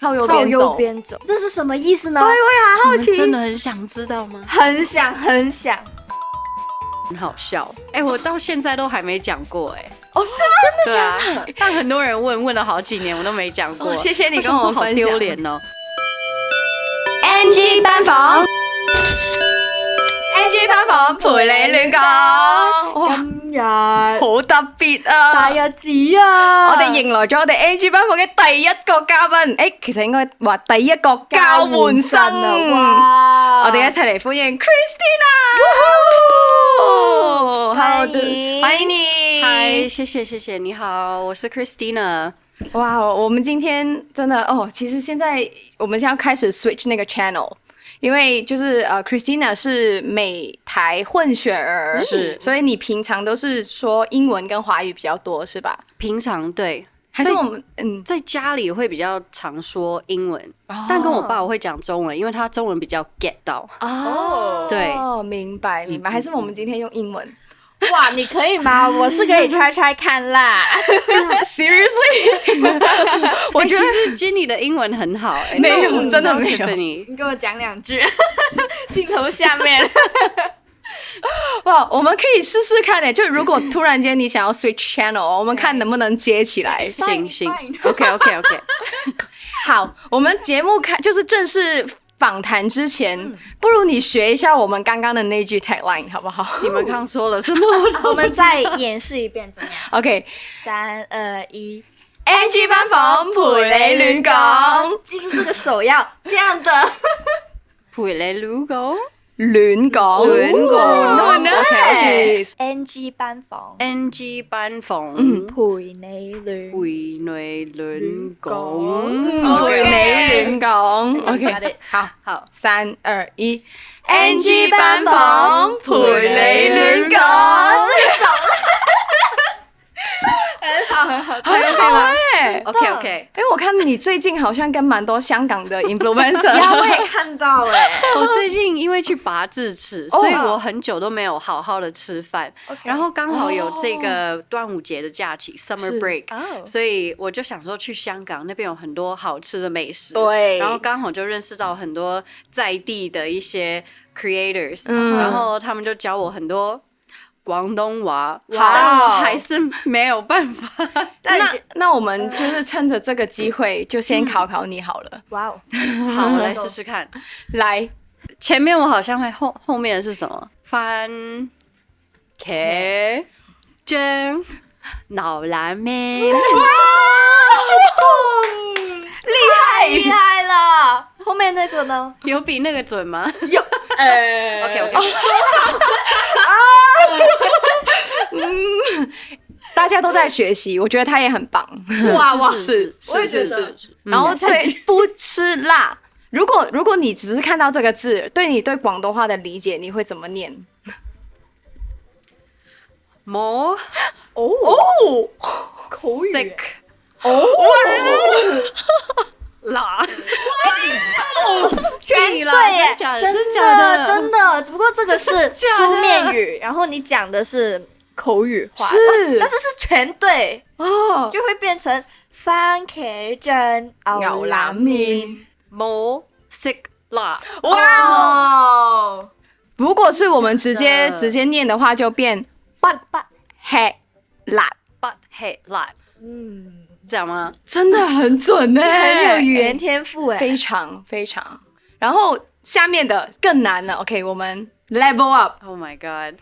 靠右边走，这是什么意思呢？对，我也好奇，真的很想知道吗？很想很想。很好笑，我到现在都还没讲过，哦，是真的假的？对啊，但很多人问了好几年，我都没讲过。谢谢你跟我分享，好丢脸哦。NG 班房，NG 班房陪你亂講。今日好特別啊！大日子啊！我哋迎來咗我哋 NG 班房嘅第一個嘉賓，其實應該話第一個交換生啊！哇！我哋一齊嚟歡迎 Christina。歡迎你！嗨，謝謝，你好，我是 Christina。哇，我們今天真的其實現在我們要開始 switch 那個 channel。因為就是Christina 是美台混血兒，是，所以你平常都是說英文跟華語比較多，是吧？平常對，還是我們在家裡會比較常說英文，但跟我爸我會講中文，因為他中文比較 get 到。哦，對，明白。還是我們今天用英文？哇，你可以嗎？我是可以 try 看啦。Seriously？ 我覺得其實 Jenny 的英文很好，沒有，真的沒有。你給我講兩句，鏡頭下面。哇，我們可以試試看就如果突然間你想要 switch channel， 我們看能不能接起來。行 ，OK。好，我們節目就是正式訪談之前，不如你學一下我們剛剛的那句 tagline 好不好？你們剛說了什麼？我們再演示一遍，怎麼樣 ？OK， 3、2、1 ，NG 班房陪你亂講。記住這個手要這樣的，陪你亂講。亂講，nice。NG 班房，NG 班房，陪你亂講，陪你亂講。OK， 好，3、2、1 ，NG 班房陪你亂講。很好，OK。我看你最近好像跟蠻多香港的 influencer， 我也看到我最近因為去拔智齒，所以我很久都沒有好好的吃飯，然後剛好有這個端午節的假期 summer break，所以我就想說去香港那邊有很多好吃的美食，對，然後剛好就認識到很多在地的一些 creators，然後他們就教我很多廣東話，但我還是沒有辦法。那我們就是趁着這個機會，就先考考你好了。哇哦，好，我來試試看。來，前面我好像會後面的是什麼？番茄醬牛腩麵。厲害了！後面那個呢？有比那個準嗎？有。OK。大家都在學習，我覺得他也很棒。哇，是，我也覺得。然後最不吃辣，如果你只是看到這個字，對你對廣東話的理解，你會怎麼念？冇口語。辣。全對耶，真的，只不過這個是書面語，然後你講的是口語話，但是全對就會變成番茄醬牛腩麵，冇食辣。哇！如果是我們直接念的話，就變不吃辣，不吃辣。這樣嗎？真的很準很有語言天賦非常非常。然後下面的更難了 ，OK， 我們 level up。Oh my god！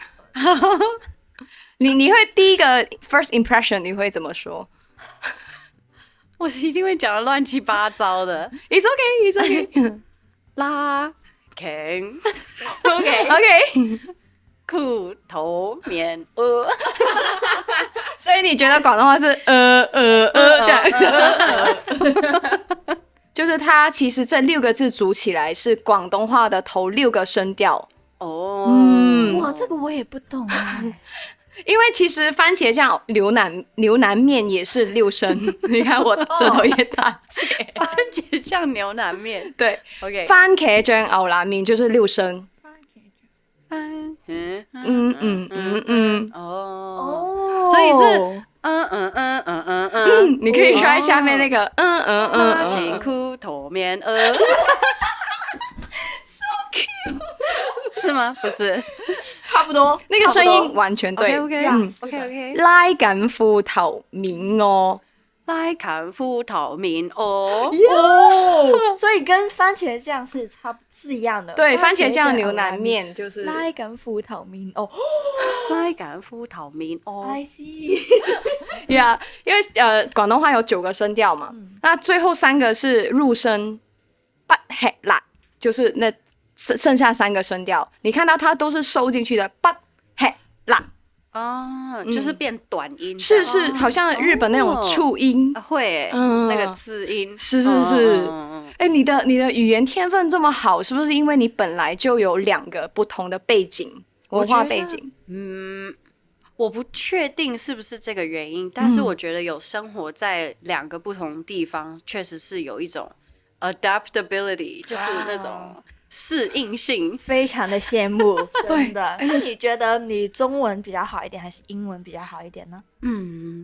你會第一個 first impression 你會怎麼說？我一定會講得亂七八糟的。It's okay。拉 King OK。褲頭面所以你覺得廣東話是這樣？就是它其實這6個字組起來是廣東話的頭6個聲調。哇，這個我也不懂因為其實番茄醬牛腩麵也是6聲。你看我舌頭也打結。番茄醬牛腩麵，對 ，OK。番茄醬牛腩麵就是6聲。所以是你可以 try 下面那个紧裤头棉是吗？不是，差不多，那个声音完全对。OK， 拉緊褲頭面喎，拉緊褲頭面哦，所以跟番茄酱是一样的。对，番茄酱牛腩面就是拉緊褲頭面哦，拉緊褲頭面哦。I see。Yeah， 因为广东话有9个声调嘛，那最后3个是入声，不吃辣，就是那剩下3个声调，你看到它都是收进去的，不吃辣。哦，就是变短音，是，好像日本那种促音，会，那个次音，是。你的语言天分这么好，是不是因为你本来就有2个不同的背景，文化背景？我不确定是不是这个原因，但是我觉得有生活在2个不同地方，确实是有一种 adaptability， 就是那种适应性，非常的羡慕，真的。那你觉得你中文比较好一点，还是英文比较好一点呢？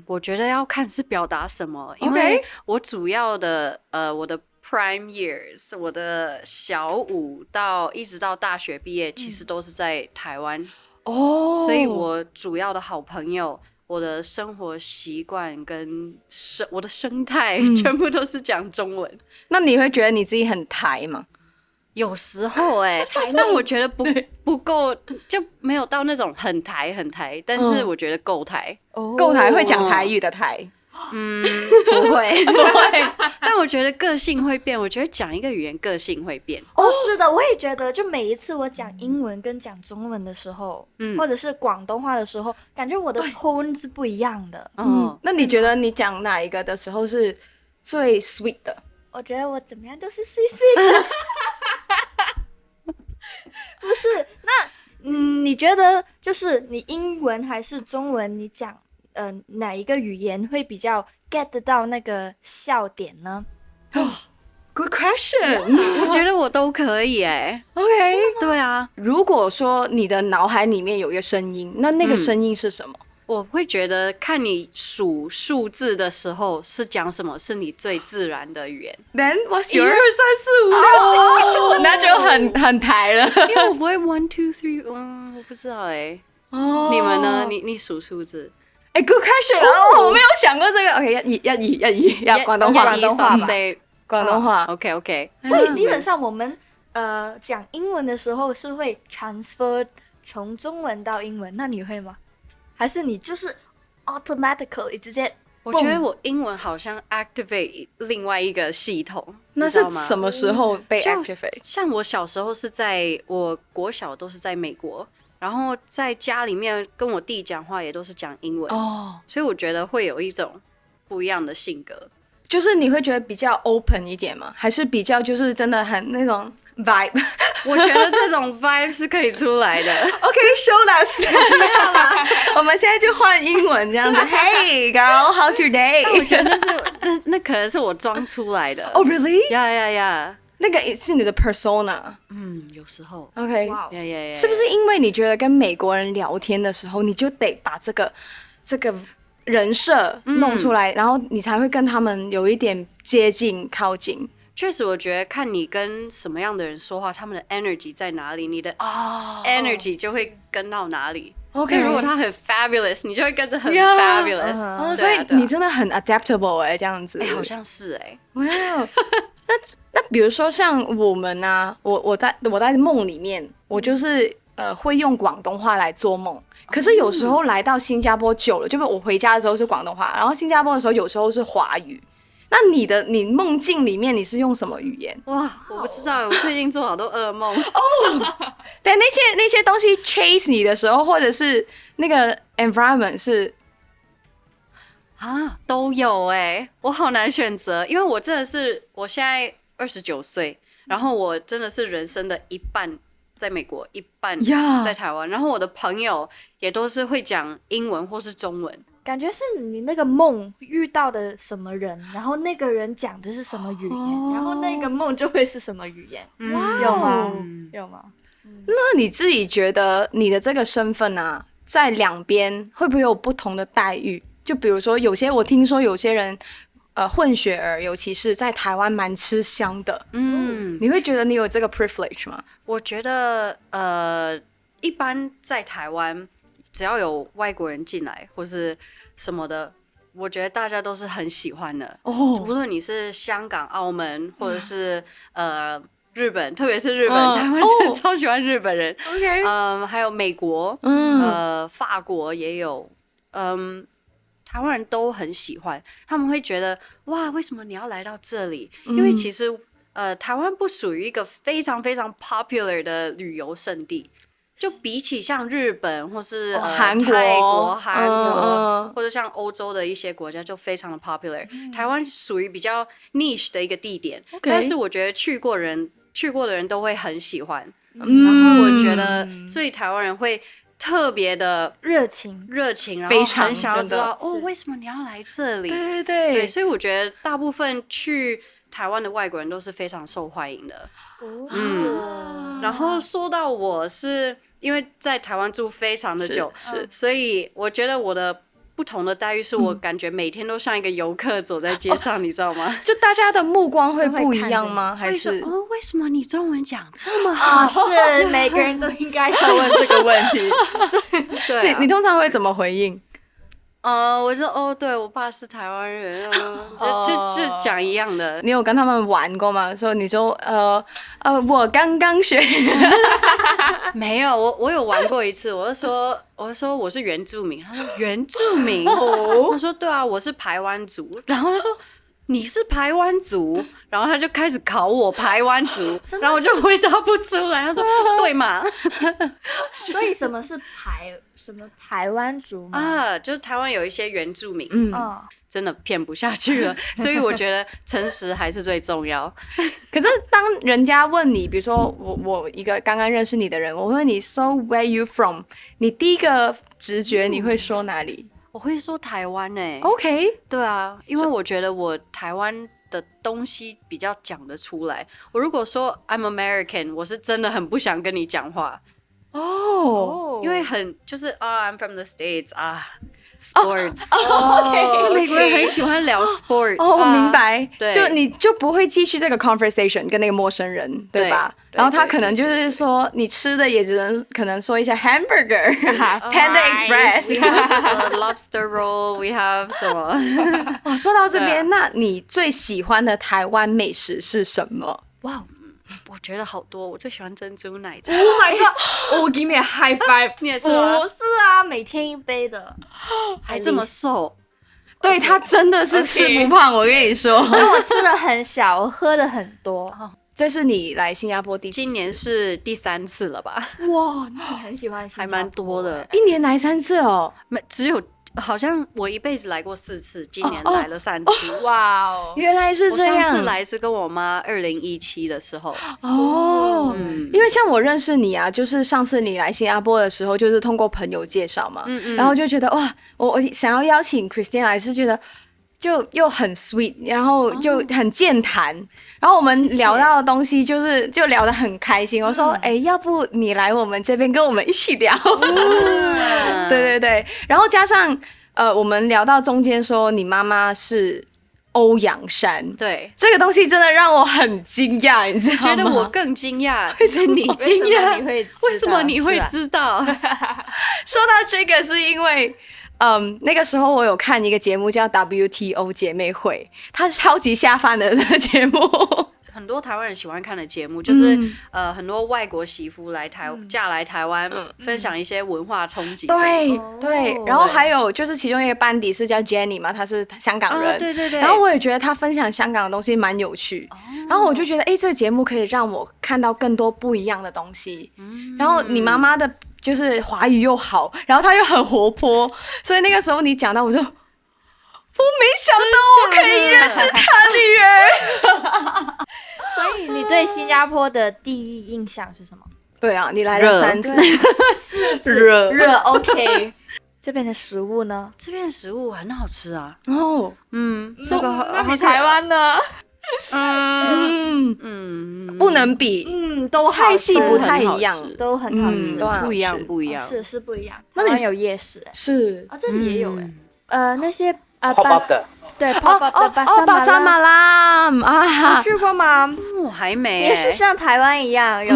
我觉得要看是表达什么，因为我主要的我的 prime years， 我的小5一直到大学毕业，其实都是在台湾所以我主要的好朋友。我的生活习惯跟我的生态全部都是讲中文。那你会觉得你自己很台吗？有时候但我觉得不够，就没有到那种很台，但是我觉得够台。够台会讲台语的台？不会，但我觉得个性会变，我觉得讲一个语言个性会变。是的，我也觉得，就每一次我讲英文跟讲中文的时候，或者是广东话的时候，感觉我的 tone 是不一样的。那你觉得你讲哪一个的时候是最 sweet 的？我觉得我怎么样都是 sweet 的。不是，那你觉得就是你英文还是中文，你讲哪一个语言会比较 get 得到那个笑点呢？Good question。我觉得我都可以OK， 对啊。如果说你的脑海里面有一个声音，那个声音是什么？我会觉得看你数数字的时候是讲什么是你最自然的语言。Then what's yours？ 1、2、3、4、5、6、7，那就很台了。因为我不会 1、2、3，我不知道你们呢？你数数字？Good question。我没有想过这个。OK， 要广东话广东话。OK。所以基本上我们讲英文的时候是会 transfer 从中文到英文，那你会吗？还是你就是 automatically 直接？我觉得我英文好像 activate 另外一个系统，那是什么时候被 activate？像我小时候我国小都是在美国，然后在家里面跟我弟讲话也都是讲英文所以我觉得会有一种不一样的性格。就是你会觉得比较 open 一点吗？还是比较就是真的很那种 vibe？ 我觉得这种 vibe 是可以出来的。OK，show us。我们现在就换英文这样子。Hey girl，how's your day？ 我觉得那可能是我装出来的。really？ Yeah。那个是你的 persona。有时候。OK。Yeah。是不是因为你觉得跟美国人聊天的时候，你就得把这个人设弄出来，然后你才会跟他们有一点接近靠近？确实，我觉得看你跟什么样的人说话，他们的 energy 在哪里，你的 energy 就会跟到哪里。所以如果他很 fabulous， 你就会跟着很 fabulous。所以你真的很 adaptable 这样子。好像是哇，那比如说像我们啊，我在梦里面，我就是会用广东话来做梦。可是有时候来到新加坡久了，就是我回家的时候是广东话，然后新加坡的时候有时候是华语。那你梦境里面你是用什么语言？哇，我不知道，我最近做好多噩梦。对，那些东西 chase 你的时候，或者是那个 environment 是都有我好难选择，因为我真的是我现在29岁，然后我真的是人生的一半在美国，一半在台湾，然后我的朋友也都是会讲英文或是中文。感觉是你那个梦遇到的什么人，然后那个人讲的是什么语言，然后那个梦就会是什么语言。有吗？那你自己觉得你的这个身份啊，在两边会不会有不同的待遇？就比如说我听说有些人混血儿，尤其是在台湾蛮吃香的。你会觉得你有这个 privilege 吗？我觉得一般在台湾，只要有外国人进来或是什么的，我觉得大家都是很喜欢的。无论你是香港、澳门，或者是日本，特别是日本，台湾真的超喜欢日本人。还有美国，法国也有，台湾人都很喜欢，他们会觉得哇，为什么你要来到这里？因为其实台湾不属于一个非常非常 popular 的旅游胜地。就比起像日本或是韩国、泰国、韩国，或者像欧洲的一些国家就非常的 popular，台湾属于比较 niche 的一个地点，但是我觉得去过的人都会很喜欢，然后我觉得，所以台湾人会特别的热情，然后很想要知道为什么你要来这里？对，所以我觉得大部分去台湾的外国人都是非常受欢迎的。然后说到我是因为在台湾住非常的久，所以我觉得我的不同的待遇是我感觉每天都像一个游客走在街上，你知道吗？就大家的目光会不一样吗？还是为什么你中文讲这么好？是每个人都应该要问这个问题。对，你通常会怎么回应？我说对，我爸是台湾人，就讲一样的。你有跟他们玩过吗？说你说我刚刚学，没有，我有玩过一次。我就说我是原住民，他说原住民，他说对啊，我是排湾族，然后他说你是排湾族，然后他就开始考我排湾族，然后我就回答不出来。他说对嘛？所以什么是排湾族吗？就是台湾有一些原住民，真的骗不下去了。所以我觉得诚实还是最重要。可是当人家问你，比如说我一个刚刚认识你的人，我问你说 Where you from， 你第一个直觉你会说哪里？我会说台湾OK， 对啊，因为我觉得我台湾的东西比较讲得出来。我如果说 I'm American， 我是真的很不想跟你讲话。因为就是I'm from the States sports，美国人很喜欢聊 sports。我明白，对，就你就不会继续这个 conversation 跟那个陌生人，对吧？然后他可能就是说你吃的也只能可能说一下 hamburger、Panda Express、lobster roll，we have 什么？说到这边，那你最喜欢的台湾美食是什么？哇，我觉得好多，我最喜欢珍珠奶茶。Oh my god！Give me a high five！ 你也是吗？不是啊，每天一杯的，还这么瘦。对，他真的是吃不胖，我跟你说。我吃的很小，我喝的很多。这是你来新加坡今年是第3次了吧？哇，那你很喜欢新加坡，还蛮多的。一年来3次哦？只有。好像我一辈子来过4次，今年来了3次。哇哦，原来是这样。我上次来是跟我妈2017的时候。因为像我认识你啊，就是上次你来新加坡的时候，就是通过朋友介绍嘛，然后就觉得哇，我想要邀请 Christine 来，是觉得就又很 sweet， 然后就很健谈，然后我们聊到的东西就聊得很开心。我说要不你来我们这边跟我们一起聊。对，然后加上我们聊到中间说你妈妈是欧阳珊，对，这个东西真的让我很惊讶，你知道吗？觉得我更惊讶，为什么你惊讶？为什么你会知道？说到这个是因为那个时候我有看一个节目叫 WTO 姐妹会，它是超级下饭的节目。很多台湾人喜欢看的节目，就是很多外国媳妇嫁来台湾，分享一些文化冲击。对，然后还有就是其中一个班底是叫 Jenny 嘛，她是香港人。对。然后我也觉得她分享香港的东西蛮有趣，然后我就觉得这个节目可以让我看到更多不一样的东西。然后你妈妈的就是华语又好，然后她又很活泼，所以那个时候你讲到我就。我没想到我可以认识他女儿。所以你对新加坡的第一印象是什么？对啊，你来了3次，4次热 OK。这边的食物呢？这边的食物很好吃啊。这个那比台湾呢？不能比，都菜系不太一样，都很好吃，不一样，是不一样。那台湾有夜市，是这里也有那些pop up 的，对 pop up 的巴沙马拉啊，你去过吗？我还没，也是像台湾一样有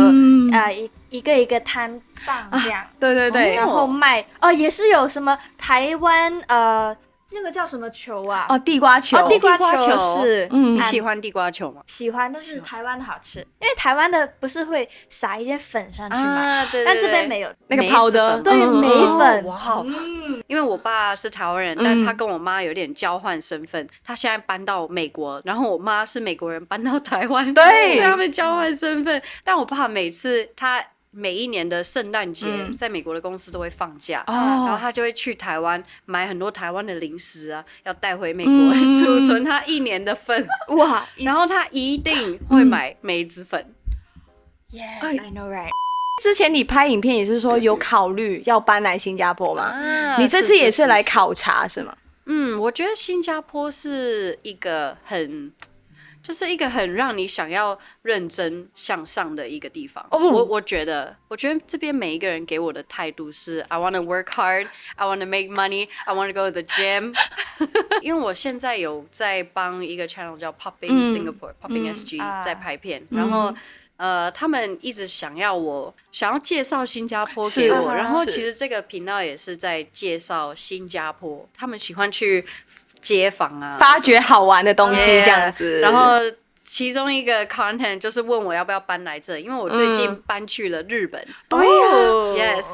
一个一个摊档这样，对对对，然后卖也是有什么台湾那个叫什么球啊？地瓜球，地瓜球是，你喜欢地瓜球吗？喜欢，但是台湾的好吃，因为台湾的不是会撒一些粉上去吗？对，但这边没有那个泡的，对，梅粉。哇，因为我爸是台湾人，但他跟我妈有点交换身份，他现在搬到美国，然后我妈是美国人搬到台湾，对，所以他们交换身份。但我爸每次每一年的圣诞节，在美国的公司都会放假，然后他就会去台湾买很多台湾的零食啊，要带回美国储存他1年的份。哇！然后他一定会买梅子粉。Yeah, I know, right？之前你拍影片也是说有考虑要搬来新加坡吗？你这次也是来考察是吗？我觉得新加坡是一个就是一个很让你想要认真向上的一个地方。我觉得这边每一个人给我的态度是 I want to work hard, I want to make money, I want to go to the gym 。因为我现在有在帮一个 channel 叫 Popping Singapore、Popping SG 在拍片，然后他们一直想要介绍新加坡给我，然后其实这个频道也是在介绍新加坡，他们喜欢去街坊啊，发掘好玩的东西这样子。然后其中一个 content 就是问我要不要搬来这，因为我最近搬去了日本。对呀 ，yes。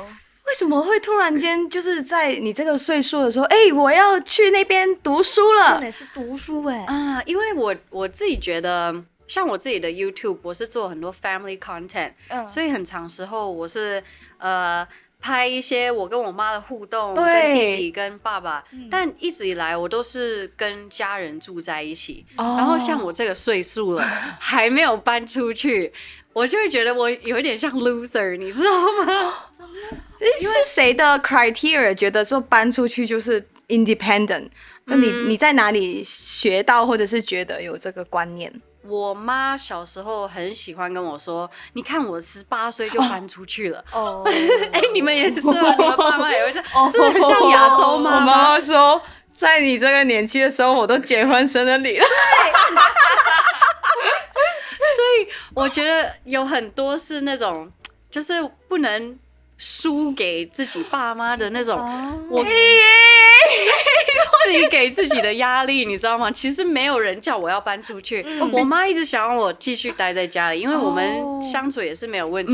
为什么会突然间就是在你这个岁数的时候，我要去那边读书了？真的是读书因为我自己觉得，像我自己的 YouTube， 我是做很多 family content，所以很长时候我是拍一些我跟我妈的互动，跟弟弟跟爸爸，但一直以来我都是跟家人住在一起。然后像我这个岁数了，还没有搬出去，我就会觉得我有一点像 loser， 你知道吗？是谁的 criteria 觉得说搬出去就是 independent？那你在哪里学到，或者是觉得有这个观念？我妈小时候很喜欢跟我说，你看我18岁就搬出去了。你们也是吗？你们爸妈也会这样，是不是很像亚洲妈妈？我妈妈说，在你这个年纪的时候，我都结婚生了你了。所以我觉得有很多是那种，就是不能输给自己爸妈的那种，我自己给自己的压力，你知道吗？其实没有人叫我要搬出去，我妈一直想让我继续待在家里，因为我们相处也是没有问题。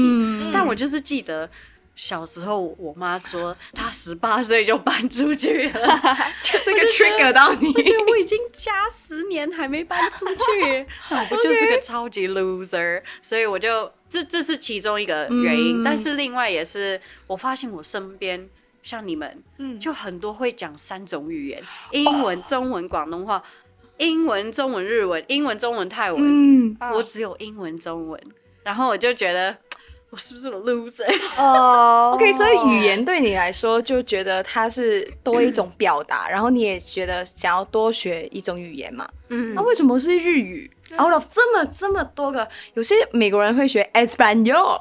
但我就是记得小时候我妈说她18岁就搬出去了，就这个 trigger 到你。我觉得我已经加10年还没搬出去，我不就是个超级 loser？ 所以我就这是其中一个原因，但是另外也是我发现我身边像你们，就很多会讲3种语言，英文、中文、广东话，英文、中文、日文，英文、中文、泰文，我只有英文、中文，然后我就觉得我是不是个 loser？OK， 所以语言对你来说就觉得它是多一种表达，然后你也觉得想要多学一种语言嘛。那为什么是日语？Out of 这么多个，有些美国人会学 Espanol。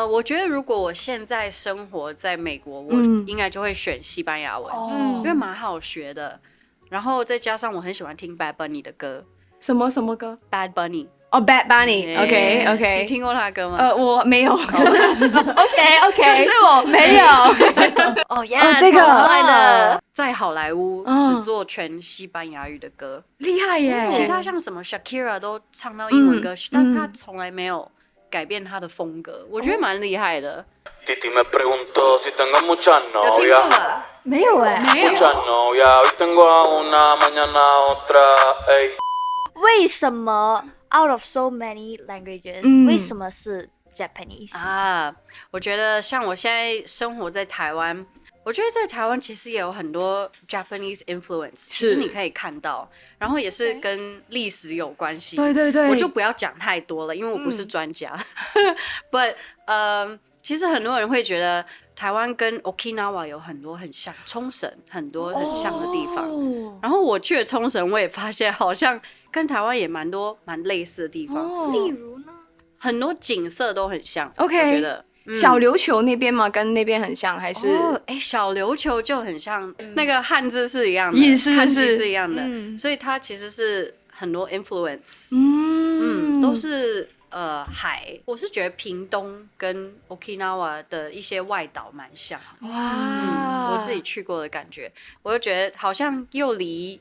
我觉得如果我现在生活在美国，我应该就会选西班牙文，因为蛮好学的。然后再加上我很喜欢听 Bad Bunny 的歌。什么歌 ？Bad Bunny。Bad Bunny。OK。你听过他的歌吗？我没有。可是 OK， 可是我没有。这个帅的，在好莱坞只做全西班牙语的歌，厉害耶！其他像什么 Shakira 都唱到英文歌曲，但他从来没有改变他的风格，我觉得蛮厉害的。Titi me preguntó si tengo mucha novia. 没有Mucha novia. Hoy tengo a una, mañana a otra. 为什么 out of so many languages，为什么是 Japanese 我觉得像我现在生活在台湾，我觉得在台湾其实也有很多 Japanese influence， 其实你可以看到，然后也是跟历史有关系。对，我就不要讲太多了，因为我不是专家。But 其实很多人会觉得台湾跟 Okinawa 有很多很像，冲绳很多很像的地方。然后我去了冲绳，我也发现好像跟台湾也蛮类似的地方。例如呢？很多景色都很像。OK， 我觉得小琉球那边吗？跟那边很像还是？小琉球就很像，那个汉字是一样的，也是汉字是一样的，所以它其实是很多 influence， 都是海。我是觉得屏东跟 Okinawa 的一些外岛蛮像，我自己去过的感觉，我就觉得好像又离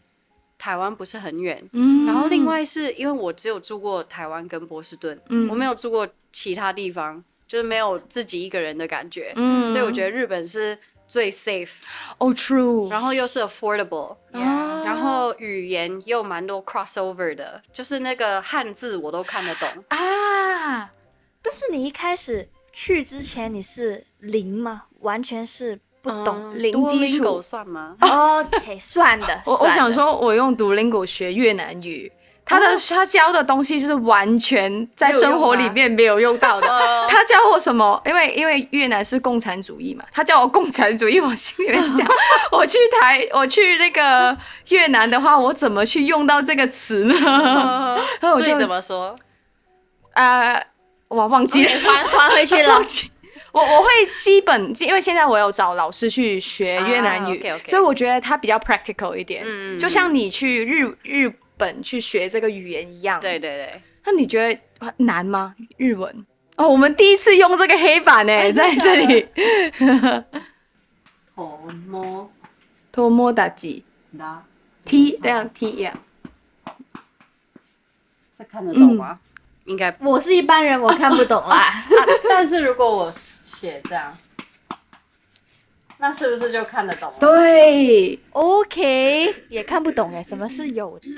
台湾不是很远，然后另外是因为我只有住过台湾跟波士顿，我没有住过其他地方，就是没有自己一个人的感觉，所以我觉得日本是最 safe， true， 然后又是 affordable，然后语言又蛮多 crossover 的，就是那个汉字我都看得懂啊。但是你一开始去之前你是零吗？完全是不懂零基础算吗？OK， 算的。我想说，我用 Duolingo 学越南语，他教的东西是完全在生活里面没有用到的。他教我什么？因为越南是共产主义嘛，他教我共产主义，我心里面想，我去那个越南的话，我怎么去用到这个词呢？所以怎么说？我忘记了，还回去了。我会基本，因为现在我有找老师去学越南语，所以我觉得它比较 practical 一点，就像你去日本去学这个语言一样。对对对。那你觉得难吗？日文？我们第一次用这个黑板呢，在这里。托摸达吉，T 这样 T 呀。这看得懂吗？应该。我是一般人，我看不懂啦。但是如果我写这样，那是不是就看得懂了？对 ，OK， 也看不懂哎，什么是有的？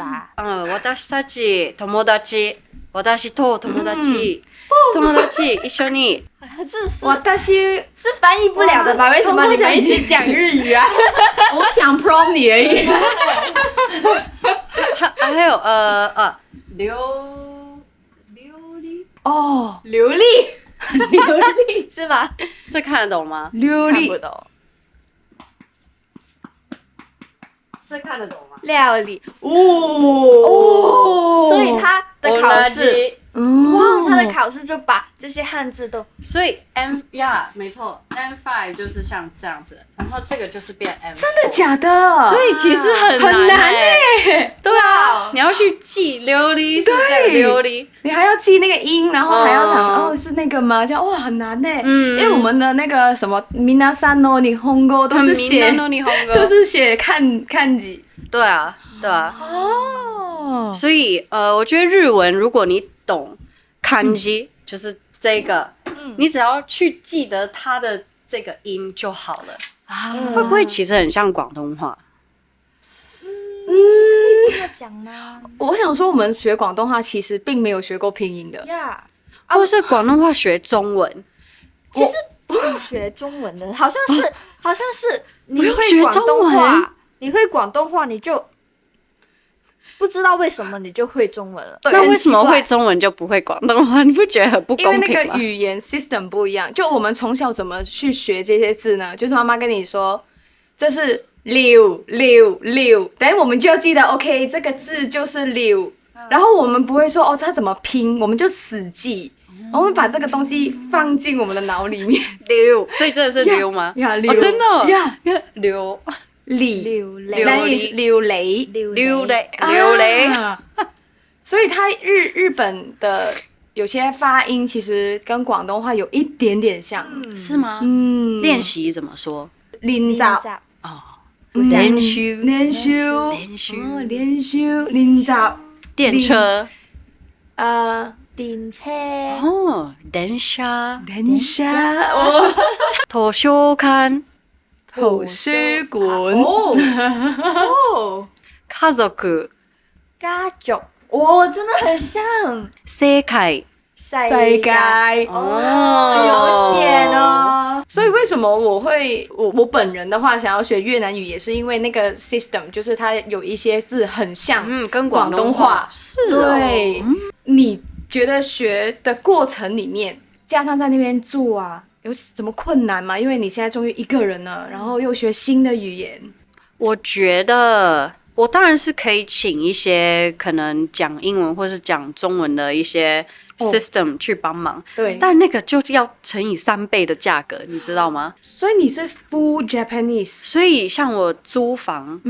私たち友達、私と友達、友達一緒に。私是翻译不了的吧？为什么你们一直讲日语啊？我想 prom 你而已。还有流利是吗？这看得懂吗？流利看不懂。这看得懂吗？料理所所以他的考试，他的考试就把这些汉字都，所以没错 ，M5 就是像这样子，然后这个就是变 M， 真的假的？所以其实很难欸。对啊，你要去记流利是这流利，你还要记那个音，然后还要想是那个吗？这样很难呢。因为我们的那个什么皆さんの日本語都是写看字。对啊。所以我觉得日文如果你懂kanji，就是这个，你只要去记得它的这个音就好了。会不会其实很像广东话？这么讲呢？我想说，我们学广东话其实并没有学过拼音的，或是广东话学中文。其实不用学中文的，好像是你会广东中话，你会广东话你就不知道为什么你就会中文了。那为什么会中文就不会广东话？你不觉得很不公平吗？因为那个语言 system 不一样。就我们从小怎么去学这些字呢？就是妈妈跟你说，这是六，等我们就要记得 OK 这个字就是六，然后我们不会说它怎么拼，我们就死记。我们把这个东西放进我们的脑里面。溜，所以真的是溜吗？溜，真的呀，溜。流雷，所以它日本的有些发音其实跟广东话有一点点像，是吗？练习怎么说？練習練習，練習，電車，電車，電車，圖書館，圖書館，家族，真的很像世界，世界，有点哦。所以为什么我本人的话想要学越南语，也是因为那个 system， 就是它有一些字很像，跟广东话是对。你觉得学的过程里面，加上在那边住啊，有什么困难吗？因为你现在终于一个人了，然后又学新的语言。我觉得我当然是可以请一些可能讲英文或是讲中文的一些 system 去帮忙，对，但那个就要乘以3倍的价格，你知道吗？所以你是 full Japanese， 所以像我租房，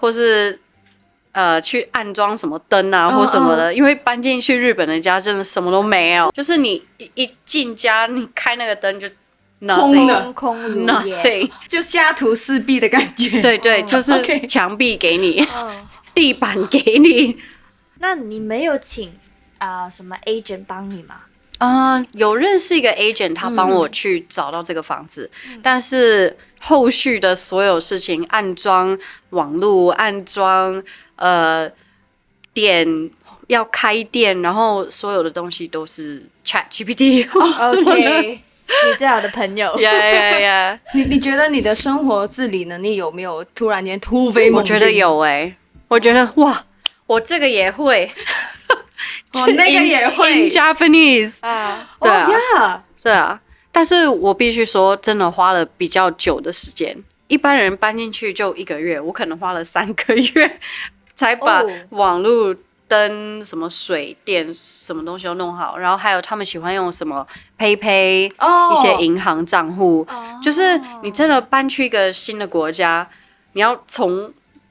或是去安装什么灯啊或什么的，因为搬进去日本的家真的什么都没有，就是你一进家，你开那个灯就 nothing， 空如也 nothing， 就下图四壁的感觉。对对，就是 OK 墙壁给你，地板给你。那你没有请什么 agent 帮你吗？有认识一个 agent， 他帮我去找到这个房子，但是后续的所有事情，安装网络、安装电要开店，然后所有的东西都是 ChatGPT 什么的。OK， 你最好的朋友。呀，你觉得你的生活自理能力有没有突然间突飞猛进？我觉得有我觉得哇，我这个也会。那个也会 in Japanese 对啊，对啊，但是我必须说，真的花了比较久的时间。一般人搬进去就1个月，我可能花了3个月才把网络、灯、什么水电什么东西都弄好。然后还有他们喜欢用什么 PayPay 一些银行账户，就是你真的搬去一个新的国家，你要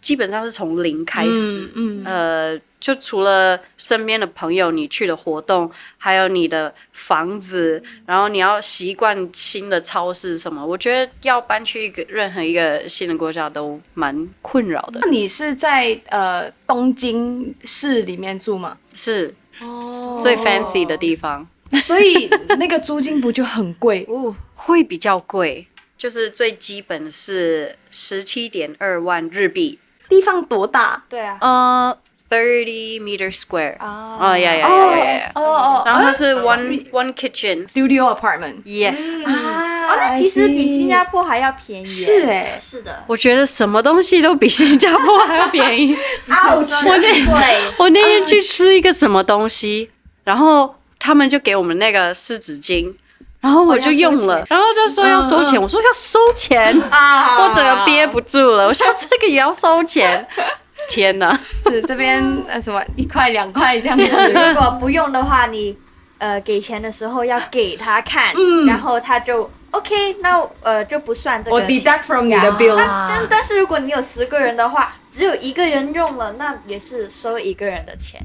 基本上是从零开始，就除了身边的朋友，你去的活动，还有你的房子，然后你要习惯新的超市什么，我觉得要搬去任何一个新的国家都蛮困扰的。那你是在东京市里面住吗？是，最 fancy 的地方，所以那个租金不就很贵？会比较贵，就是最基本的是17.2万日币。地方多大？对啊，30 meter square。呀，然后它是 one kitchen studio apartment。 Yes。那其实比新加坡还要便宜。是是的。我觉得什么东西都比新加坡还要便宜。我那天去吃一个什么东西，然后他们就给我们那个湿纸巾。然后我就用了，然后就说要收钱，我说要收钱我整个憋不住了，我想这个也要收钱，天哪！是这边什么1块2块这样子，如果不用的话，你给钱的时候要给他看，然后他就 OK， 那就不算这个钱，我 deduct from 你的 bill。但是如果你有10个人的话，只有1个人用了，那也是收1个人的钱。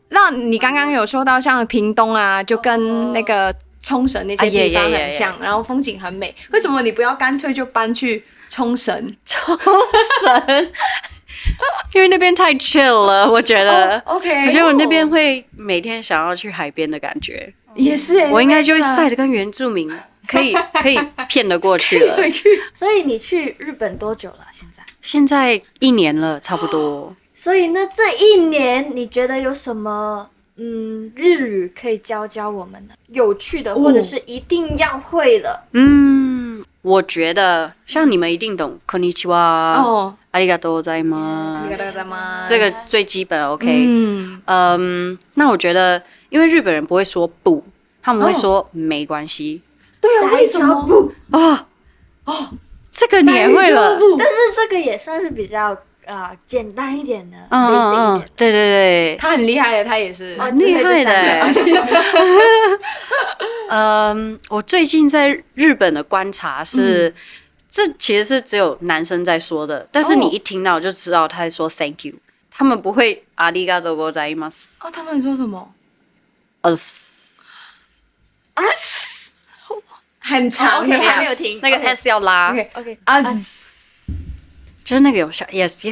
那你刚刚有说到像屏东啊，就跟那个冲绳那些地方很像，然后风景很美。为什么你不要干脆就搬去冲绳？因为那边太 chill 了，我觉得。OK， 我觉得我那边会每天想要去海边的感觉。也是我应该就会晒得跟原住民，可以骗得过去了。所以你去日本多久了？现在1年了，差不多。所以呢，这1年你觉得有什么日语可以教我们的有趣的，或者是一定要会的？我觉得像你们一定懂こんにちは、ありがとうございます，这个最基本 OK。那我觉得，因为日本人不会说不，他们会说没关系。对啊，为什么？这个你也会了，但是这个也算是比较简单一点的，对，他很厉害的，他也是很厉害的。我最近在日本的观察是，这其实是只有男生在说的，但是你一听到就知道他在说 thank you， 他们不会ありがとうございます。他们说什么？很长的，还没有停，那个 s 要拉。OK， 就是那个有效 yes，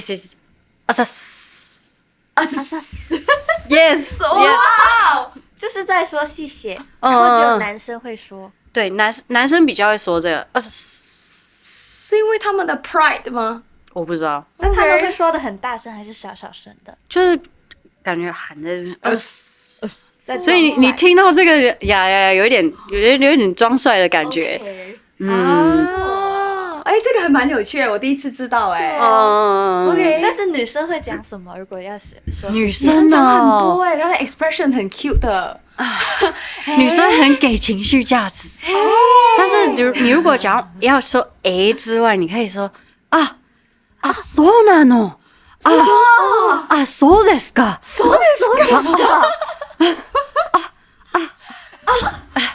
哇，就是在说谢谢，然后只有男生会说。对，男生比较会说这个，是因为他们的 pride 吗？我不知道。那他们会说的很大声还是小声的？就是感觉喊在这边。所以你听到这个有一点装帅的感觉。这个还蛮有趣的，我第一次知道OK， 但是女生会讲什么？如果要是说女生讲很多她的 expression 很 cute 的，女生很给情绪价值。但是你如果要说之外，你可以说そうなの。そうですか。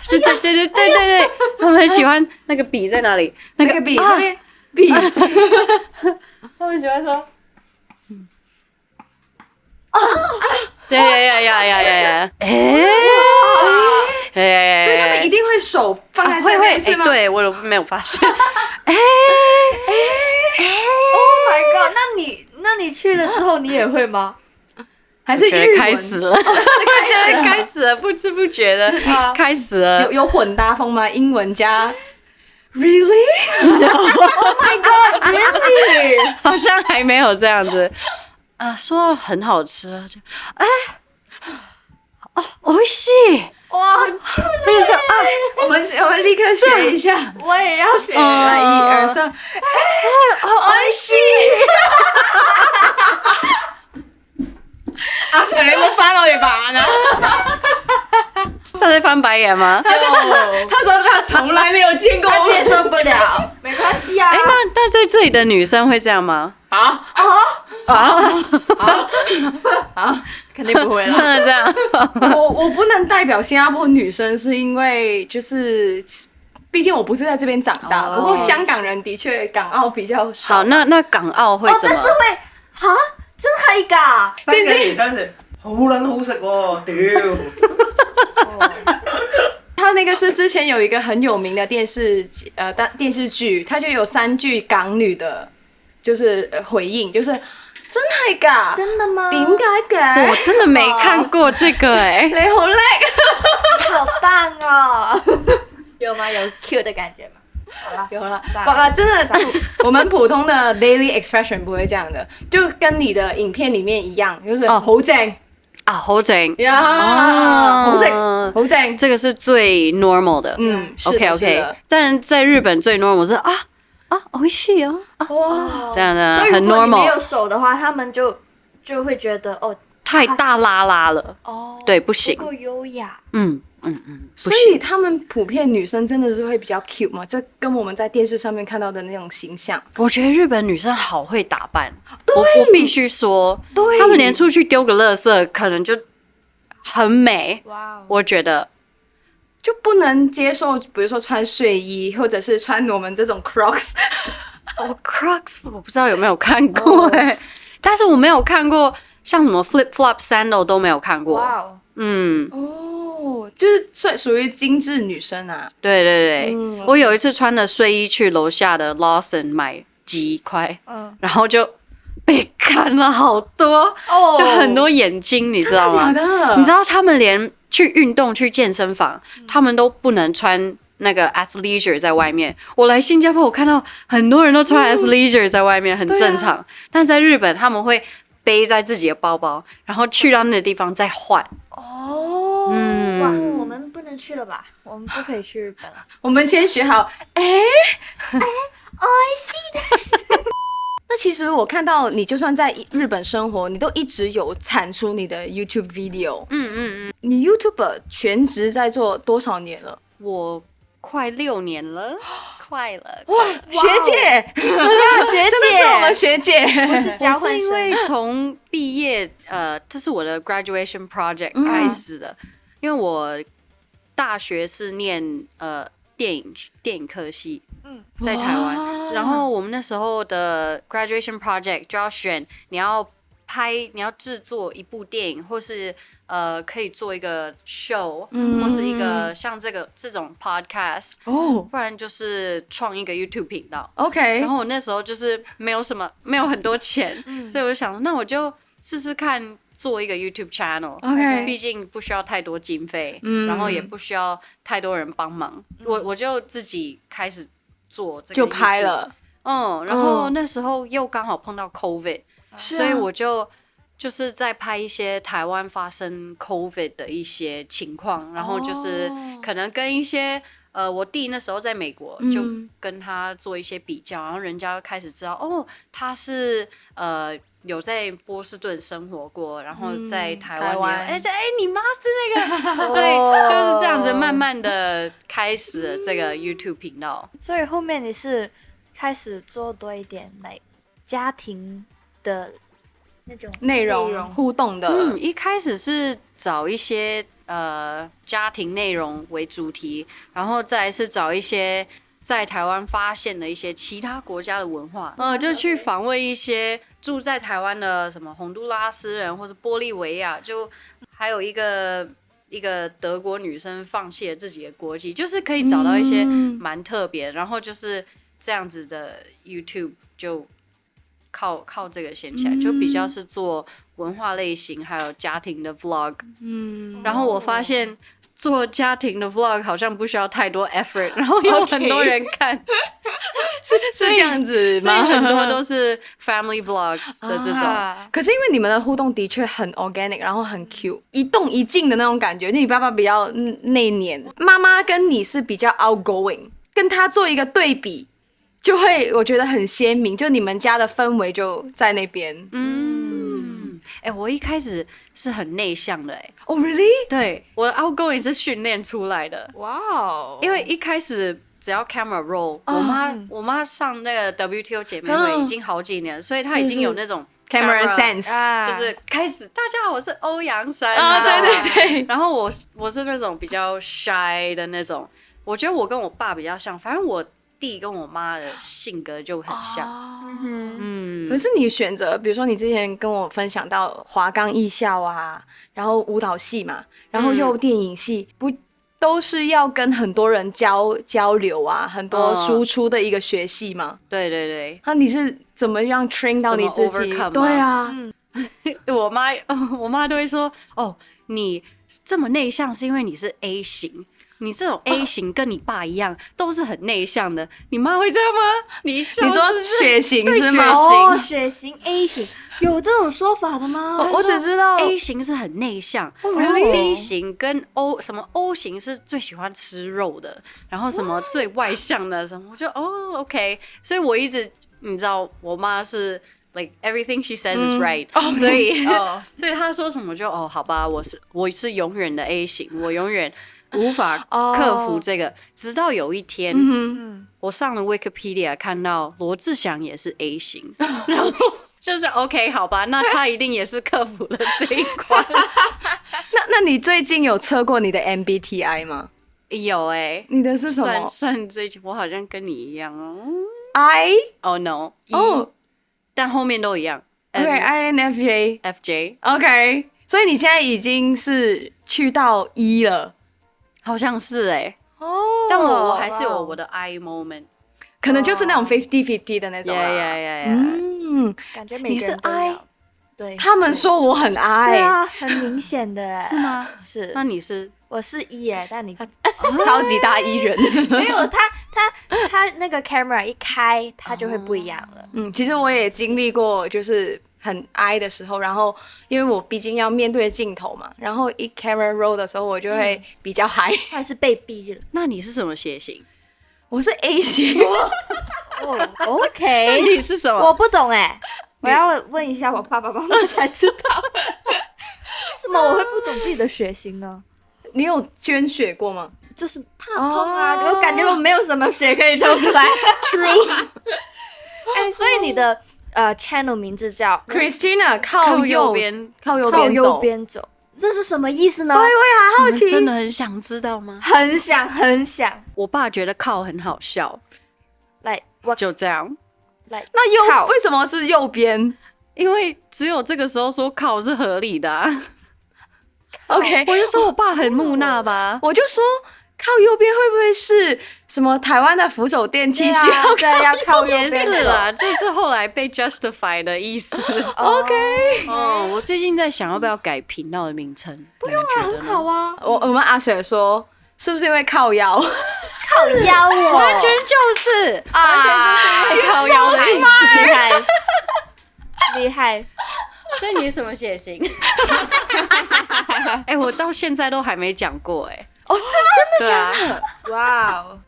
是对，他们很喜欢那个笔在哪里？那个笔那边笔，他们喜欢说，呀，所以他们一定会手放在这边是吗？对我没有发现。Oh my god！ 那你去了之后，你也会吗？还是觉得开始了，觉得开始了，不知不觉的开始了。有混搭风吗？英文加 Really？ Oh my god！Really？ 好像还没有这样子啊，说很好吃啊，就美味しい。哇，很酷那个是我们立刻学一下，我也要学。来1、2、3，美味しい。阿成你冇翻我哋版啊！他在翻白眼吗？他说他从来没有见过，他接受不了，没关系啊。那在这里的女生会这样吗？肯定不会啦。这样，我不能代表新加坡女生，是因为就是毕竟我不是在这边长大。不过香港人的确港澳比较少。好，那港澳会怎么？但是会啊，真係㗎。新嘅年相食好撚好食喎，屌！他那个是之前有一个很有名的电视剧，它就有3句港女的，就是回应，就是真係㗎，真的嗎？點解嘅？我真的没看过这个哎。你好叻，你好棒哦！有吗？有 Q 的感觉吗？好了，有了，算了爸爸真的，我们普通的 daily expression 不会这样的，就跟你的影片里面一样，就是好正啊，好正呀，好正，好正，这个是最 normal 的。是的，OK 是的 OK。但在日本最 normal 是美味しい哦，哇，这样的所以很如果你没 normal，有手的话，他们就会觉得哦太大拉拉了。哦，对，不行不够优雅。不所行。以他们普遍女生真的是会比较 cute 嘛？这跟我们在电视上面看到的那种形象，我觉得日本女生好会打扮，我必须说，对她们连出去丢个垃圾可能就很美。哇哦！我觉得就不能接受，比如说穿睡衣，或者是穿我们这种 Crocs。Crocs 我不知道有没有看过但是我没有看过像什么 flip flop sandal 都没有看过。哇哦！哦，就是属于精致女生啊。对，我有一次穿着睡衣去楼下的 Lawson 买鸡块，然后就被看了好多，就很多眼睛，你知道吗？真的假的？你知道他们连去运动去健身房，他们都不能穿那个 athleisure 在外面。我来新加坡，我看到很多人都穿 athleisure 在外面，很正常。但在日本，他们会背在自己的包包，然后去到那个地方再换。哇，我们不能去了吧？我们不可以去日本了。我们先学好。那其实我看到你，就算在日本生活，你都一直有产出你的 YouTube video。你 YouTube 全职在做多少年了？我快6年了，快了。哇，学姐，学姐，真的是我们学姐。我是因为从毕业，这是我的 graduation project 开始的，因为我大学是念电影科系，在台湾，然后我们那时候的 graduation project 就要选你要制作一部电影，或是可以做一个 show，或是一个像这种 podcast，不然就是创一个 YouTube 频道。OK， 然后我那时候就是没有很多钱，所以我就想，那我就试试看做一个 YouTube channel。OK， 毕竟不需要太多经费，然后也不需要太多人帮忙，我就自己开始做这个 YouTube， 就拍了。然后那时候又刚好碰到 COVID，所以我就是在拍一些台湾发生 COVID 的一些情况，然后就是可能跟一些我弟那时候在美国，就跟他做一些比较，然后人家开始知道他是有在波士顿生活过，然后在台湾你妈是那个，所以就是这样子慢慢的开始了这个 YouTube 频道。所以后面你是开始做多一点家庭的那种内容互动的。一开始是找一些家庭内容为主题，然后再来是找一些在台湾发现的一些其他国家的文化，就去访问一些住在台湾的什么洪都拉斯人或是玻利维亚，就还有一个德国女生放弃了自己的国籍，就是可以找到一些蛮特别，然后就是这样子的 YouTube 就靠这个掀起来，就比较是做文化类型还有家庭的 vlog。然后我发现做家庭的 vlog 好像不需要太多 effort， 然后有很多人看，是这样子吗？所以很多都是 family vlogs 的这种。可是因为你们的互动的确很 organic， 然后很 cute， 一动一静的那种感觉。你爸爸比较内敛，妈妈跟你是比较 outgoing， 跟他做一个对比，就会我觉得很鲜明，就你们家的氛围就在那边。我一开始是很内向的really？ 对，我的 outgoing 是训练出来的。哇哦！因为一开始只要 camera roll，我妈上那个 WTO 姐妹会已经好几年，所以她已经有那种 camera sense， 就是开始大家好，我是欧阳珊对。然后我是那种比较 shy 的那种，我觉得我跟我爸比较像，反正我弟跟我妈的性格就很像。可是你选择，比如说你之前跟我分享到华冈艺校啊，然后舞蹈系嘛，然后又电影系，不都是要跟很多人交流啊，很多输出的一个学系吗？对。那你是怎么样 train 到你自己？对啊，我妈都会说，你这么内向是因为你是 A 型。你这种 A 型跟你爸一样，都是很内向的。你妈会这样吗？你说血型是吗？血型 A 型有这种说法的吗？我只知道 A 型是很内向，然后 B 型跟 O 型是最喜欢吃肉的，然后什么最外向的什么，我就OK。所以我一直你知道，我妈是 like everything she says is right，所以她说什么就好吧，我是永远的 A 型，我永远无法克服这个，直到有一天，我上了 Wikipedia 看到罗志祥也是 A 型，然后就是 OK 好吧，那他一定也是克服了这一关。那你最近有测过你的 MBTI 吗？有你的是什么？算最近我好像跟你一样I no 但后面都一样。INFJ OK， 所以你现在已经是去到E 了。好像是但我还是有我的 I moment， 可能就是那种 50-50 的那种。感觉每个人都有。对，他们说我很 I， 对啊，很明显的是吗？是。那你是？我是 E 但你超级大 E 人。没有他那个 camera 一开，他就会不一样了。其实我也经历过，就是很 I 的时候，然后因为我毕竟要面对镜头嘛，然后一 camera roll 的时候，我就会比较 high， 还是被逼了。那你是什么血型？我是 A 型。OK， 你是什么？我不懂我要问一下我爸爸妈妈才知道。为什么我会不懂自己的血型呢？你有捐血过吗？就是怕痛啊，我感觉我没有什么血可以抽出来。True。所以你的channel 名字叫 Christina 靠右边走，这是什么意思呢？对，我也好奇，真的很想知道吗？很想。我爸觉得靠很好笑，就这样。那为什么是右边？因为只有这个时候说靠是合理的OK， 我就说我爸很木讷吧，我就说靠右边会不会是什么台湾的扶手电梯需要靠右边？也是啦，这是后来被 justify 的意思。OK， 我最近在想要不要改频道的名称，不用很好啊。我们阿雪说，是不是因为靠腰？靠腰完全就是靠腰厉害。所以你是什么血型？我到现在都还没讲过是真的假的？哇哦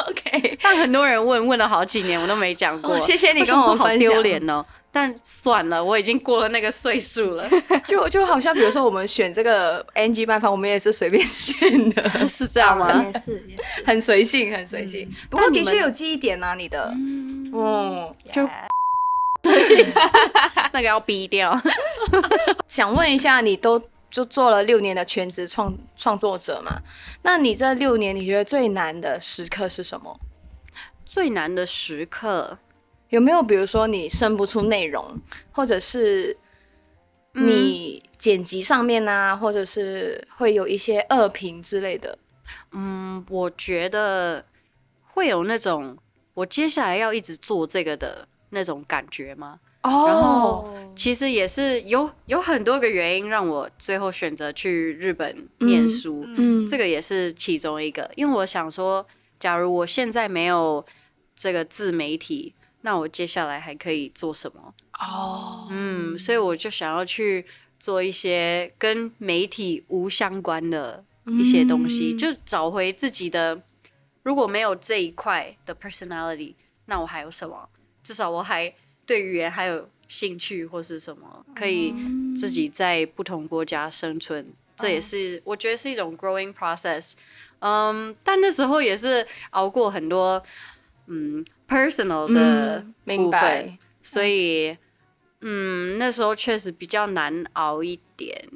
，OK。但很多人问了好几年，我都没讲过。谢谢你跟我分享，好丢脸哦。但算了，我已经过了那个岁数了。就好像比如说我们选这个 NG 办法，我们也是随便选的，是这样吗？也是，很随性。不过的确有记忆点啊，你的，就那个要逼掉。想问一下，你都就做了6年的全职创作者嘛？那你这6年，你觉得最难的时刻是什么？最难的时刻有没有比如说你生不出内容，或者是你剪辑上面啊，或者是会有一些恶评之类的？我觉得会有那种我接下来要一直做这个的那种感觉吗？然后其实也是有很多个原因让我最后选择去日本念书，这个也是其中一个。因为我想说，假如我现在没有这个自媒体，那我接下来还可以做什么？所以我就想要去做一些跟媒体无相关的一些东西，就找回自己的。如果没有这一块的 personality， 那我还有什么？至少我还对语言还有兴趣，或是什么可以自己在不同国家生存，这也是我觉得是一种 growing process。但那时候也是熬过很多personal 的部分，所以那时候确实比较难熬一点。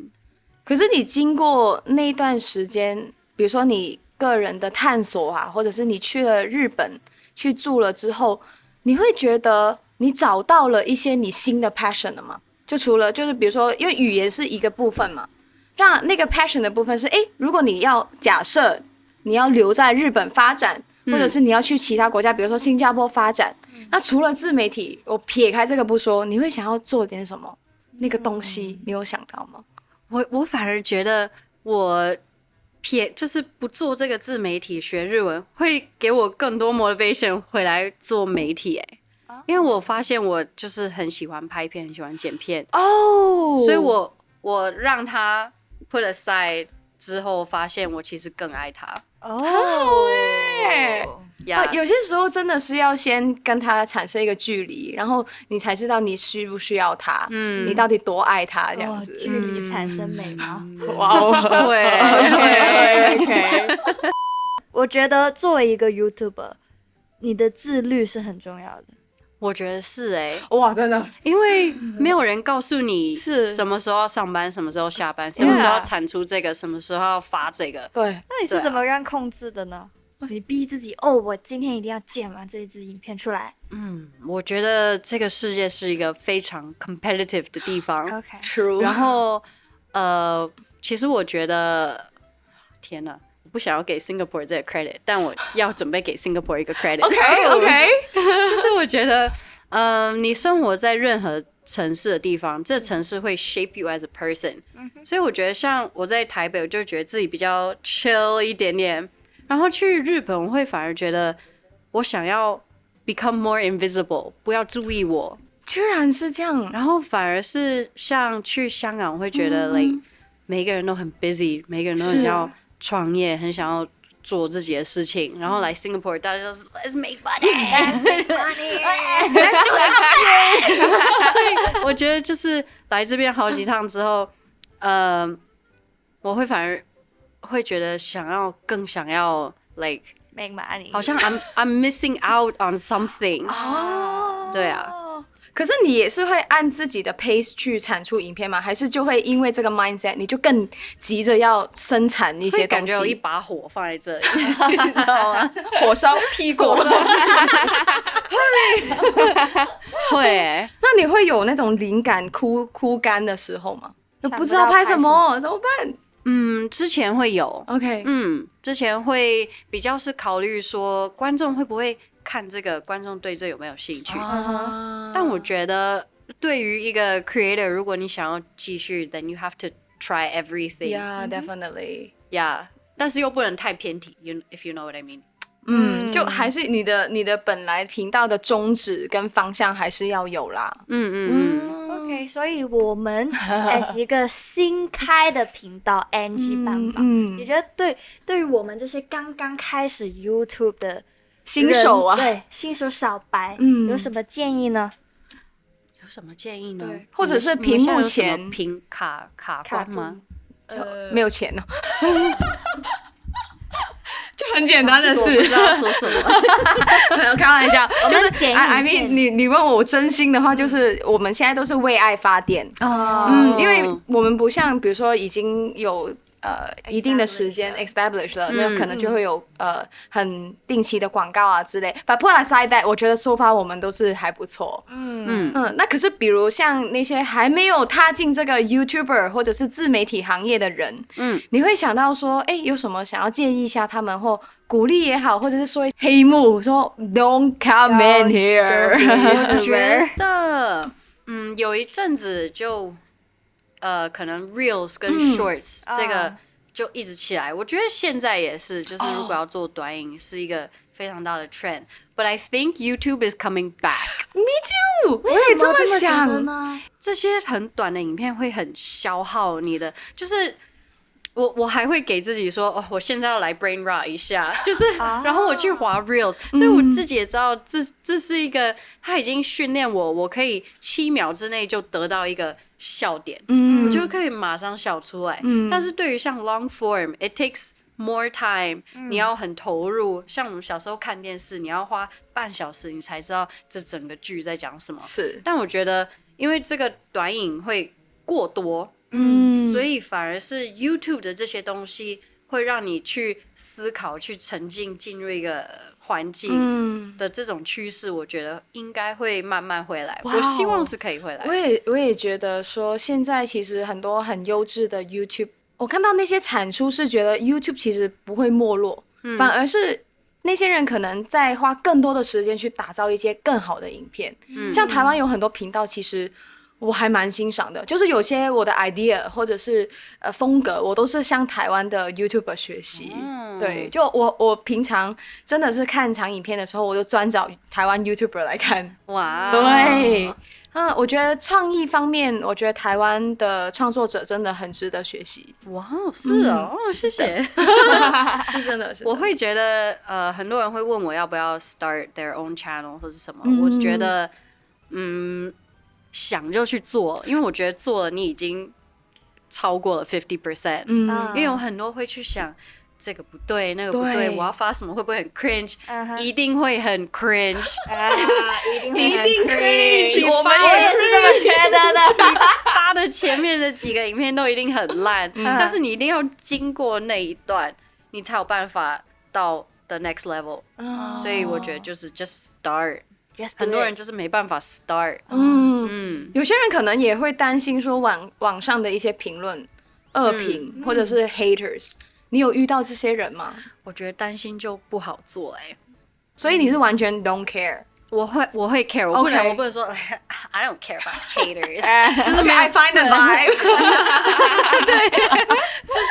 可是你经过那一段时间，比如说你个人的探索啊，或者是你去了日本去住了之后，你会觉得你找到了一些你新的 passion 了吗？就除了就是比如说，因为语言是一个部分嘛，让那个 passion 的部分是，如果你要假设你要留在日本发展，或者是你要去其他国家，比如说新加坡发展，那除了自媒体，我撇开这个不说，你会想要做点什么？那个东西你有想到吗？我反而觉得我就是不做这个自媒体学日文，会给我更多 motivation 回来做媒体因为我发现我就是很喜欢拍片，很喜欢剪片所以我让他 put aside 之后，发现我其实更爱他有些时候真的是要先跟他产生一个距离，然后你才知道你需不需要他，你到底多爱他这样子。距离产生美吗？哇哦，OK。我觉得作为一个 YouTuber， 你的自律是很重要的。我觉得是哇，真的，因为没有人告诉你什么时候要上班，什么时候下班，什么时候要产出这个，什么时候要发这个。对，那你是怎么样控制的呢？你逼自己我今天一定要剪完这一支影片出来。我觉得这个世界是一个非常 competitive 的地方。OK， True。然后其实我觉得，天哪，我不想要给 Singapore 这个 credit， 但我要准备给 Singapore 一个 credit。OK， 就是我觉得，你生活在任何城市的地方，这城市会 shape you as a person。所以我觉得，像我在台北，我就觉得自己比较 chill 一点点。然后去日本，我会反而觉得我想要 become more invisible， 不要注意我。居然是这样。然后反而是像去香港，我会觉得like 每一个人都很 busy， 每个人都很想要创业，很想要做自己的事情。然后来 Singapore， 大家都是 Let's make money，Let's make money，Let's do something。所以我觉得就是来这边好几趟之后，我会反而会觉得更想要 like make money， 好像 I'm missing out on something。对啊。可是你也是会按自己的 pace 去产出影片吗？还是就会因为这个 mindset， 你就更急着要生产一些东西？感觉有一把火放在这里，你知道吗？火烧屁股。会那你会有那种灵感枯干的时候吗？不知道拍什么怎么办？之前会有 ，OK， 之前会比较是考虑说观众会不会看这个，观众对这有没有兴趣。但我觉得对于一个 creator， 如果你想要继续 then you have to try everything。 Yeah, definitely. Yeah， 但是又不能太偏题 if you know what I mean。就还是你的本来频道的宗旨跟方向还是要有啦。OK， 所以我们 as 一个新开的频道 NG 办法，你觉得对于我们这些刚刚开始 YouTube 的新手啊，对新手小白，有什么建议呢？有什么建议呢？对，或者是屏幕前卡关吗？没有钱哦。就很简单的事，我不知道说什么。没有开玩笑，就是剪影 I 片 mean 你问我真心的话，就是我们现在都是为爱发电，因为我们不像比如说已经有一定的时间 establish 了，那可能就会有很定期的广告啊之类。But put aside that， 我觉得 so far 我们都是还不错。那可是比如像那些还没有踏进这个 YouTuber 或者是自媒体行业的人，你会想到说，有什么想要建议一下他们或鼓励也好，或者是说黑幕说 Don't come in here。我觉得，有一阵子就。可能 reels 跟 shorts 这个就一直起来。我觉得现在也是，就是如果要做短影，是一个非常大的 trend。But I think YouTube is coming back. Me too， 我也这么想呢。这些很短的影片会很消耗你的，就是我还会给自己说，我现在要来 brain rot 一下，就是然后我去滑 reels，所以我自己也知道这是一个，他已经训练我可以7秒之内就得到一个笑点，我就可以马上笑出来。但是对于像 long form，it takes more time，你要很投入。像我们小时候看电视，你要花半小时，你才知道这整个剧在讲什么。是，但我觉得，因为这个短影会过多。所以反而是 YouTube 的这些东西会让你去思考、去沉浸进入一个环境的这种趋势，我觉得应该会慢慢回来。我希望是可以回来。我也觉得说，现在其实很多很优质的 YouTube， 我看到那些产出是觉得 YouTube 其实不会没落，反而是那些人可能在花更多的时间去打造一些更好的影片。像台湾有很多频道，其实我还蛮欣赏的，就是有些我的 idea 或者是风格，我都是向台湾的 YouTuber 学习。对，就我平常真的是看长影片的时候，我就专找台湾 YouTuber 来看。哇，对，我觉得创意方面，我觉得台湾的创作者真的很值得学习。哇，是哦，谢谢。是真的，我会觉得很多人会问我要不要 start their own channel 或是什么，我觉得想就去做，因为我觉得做了你已经超过了 50%。因为有很多会去想这个不对，那个不对，我要发什么会不会很 cringe？一定会很 cringe，一定会很 cringe。我也是这么觉得的。发的前面的几个影片都一定很烂，但是你一定要经过那一段，你才有办法到 the next level。所以我觉得就是 just start。很多人就是没办法 start。有些人可能也会担心说网上的一些评论、恶评或者是 haters，你有遇到这些人吗？我觉得担心就不好做所以你是完全 don't care。我会 care， 我不能说 I don't care about haters， 就是 I find the vibe。对，就是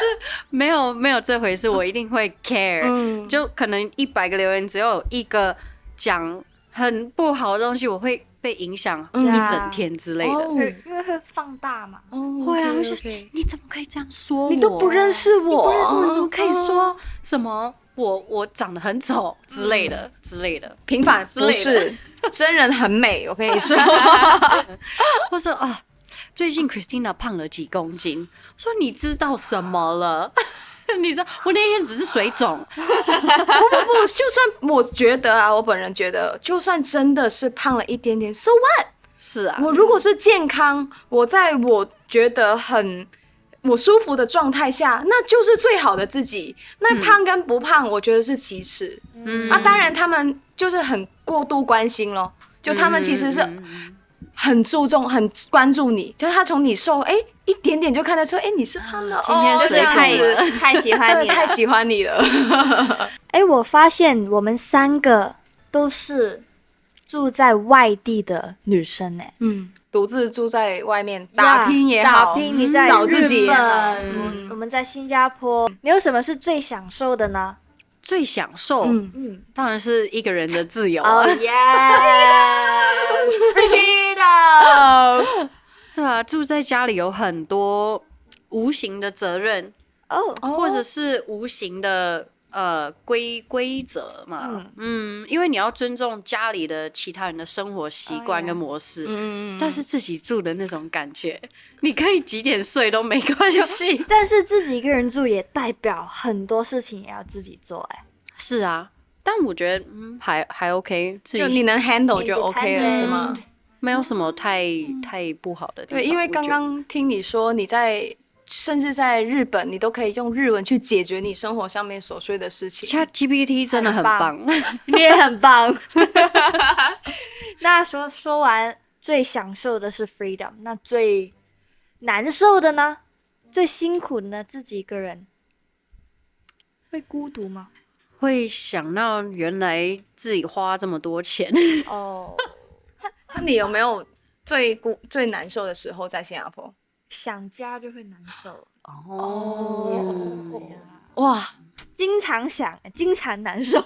没有这回事，我一定会 care。就可能100个留言，只有一个讲很不好的东西，我会被影响一整天之类的。因为会放大嘛。会啊，你怎么可以这样说我？你都不认识我，你怎么可以说什么我长得很丑之类的平凡不是真人很美，我跟你说。或是最近 Christina 胖了几公斤，说你知道什么了？你知道我那天只是水肿。不，就算我觉得我本人觉得，就算真的是胖了一点点 ，so what？ 是啊，我如果是健康，我在我觉得我舒服的状态下，那就是最好的自己。那胖跟不胖，我觉得是其次。当然他们就是很过度关心咯，就他们其实是很注重、很关注你，就是他从你瘦一点点就看得出，你是胖的。今天水肿太喜欢你了，太喜欢你了。我发现我们3个都是住在外地的女生独自住在外面打拼也好，打拼你在找自己也好。我们在新加坡，你有什么是最享受的呢？最享受，当然是一个人的自由。freedom。对啊，住在家里有很多无形的责任或者是无形的规则嘛。因为你要尊重家里的其他人的生活习惯跟模式。但是自己住的那种感觉，你可以几点睡都没关系。但是自己一个人住也代表很多事情也要自己做是啊，但我觉得还 OK， 就你能 handle 就 OK 了是吗？没有什么太不好的地方。对，因为刚刚听你说你甚至在日本，你都可以用日文去解决你生活上面琐碎的事情。ChatGPT 真的很棒，你也很棒。那说完最享受的是 freedom， 那最难受的呢？最辛苦的呢？自己一个人会孤独吗？会想到原来自己花这么多钱。哦，那你有没有最难受的时候在新加坡？想家就会难受。哇，经常想，经常难受。